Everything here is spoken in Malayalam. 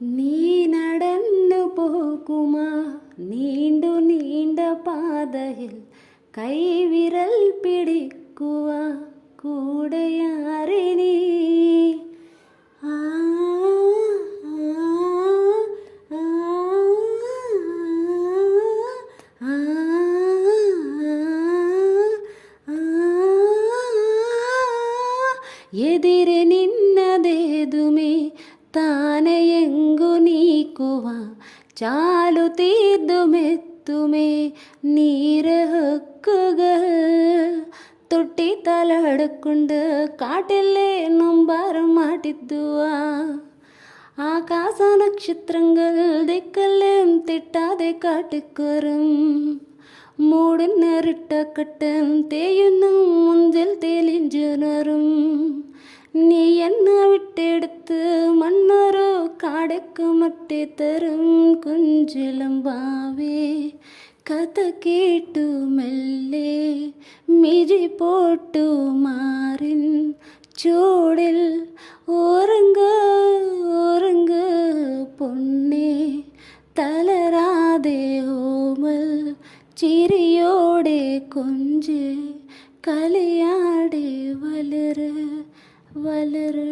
നീ നടന്നു പോകുമാ നീണ്ടു നീണ്ട പാതയിൽ കൈവിരൽ പിടിക്കുക കൂടെയാറിനി ആ ആ, ആ, ആ, എതിരെ നിന്നതേതുമേ താനെയെങ്കു നീക്കുവ ചാലു തീർന്നുമെത്തുമേ നീരഹക്കുകൾ തൊട്ടി തലടക്കൊണ്ട് കാട്ടിലെ നൊമ്പാരം മാട്ടിദ്ದುವ ആകാശ നക്ഷത്രങ്ങൾ ദിക്കെല്ലാം തെറ്റാതെ കാട്ടിക്കറും മൂടുന്നറിട്ട കട്ടൻ തേയുന്നു മുഞ്ചിൽ തെളിഞ്ചുണരും നീ എന്നെ വിട്ടെടുത്ത് മണ്ണൊരു കാടക്ക് മറ്റേ തരും കുഞ്ചിലം വാവേ കഥ കേട്ടു മെല്ലെ മിഴി പോട്ടു മാറിൻ ചൂടിൽ ഉറങ്ങ ഉറങ്ങ പൊന്നേ തളരാതെ ഓമൽ ചിരിയോടെ കൊഞ്ച് കളിയാടെ വളര് വളര്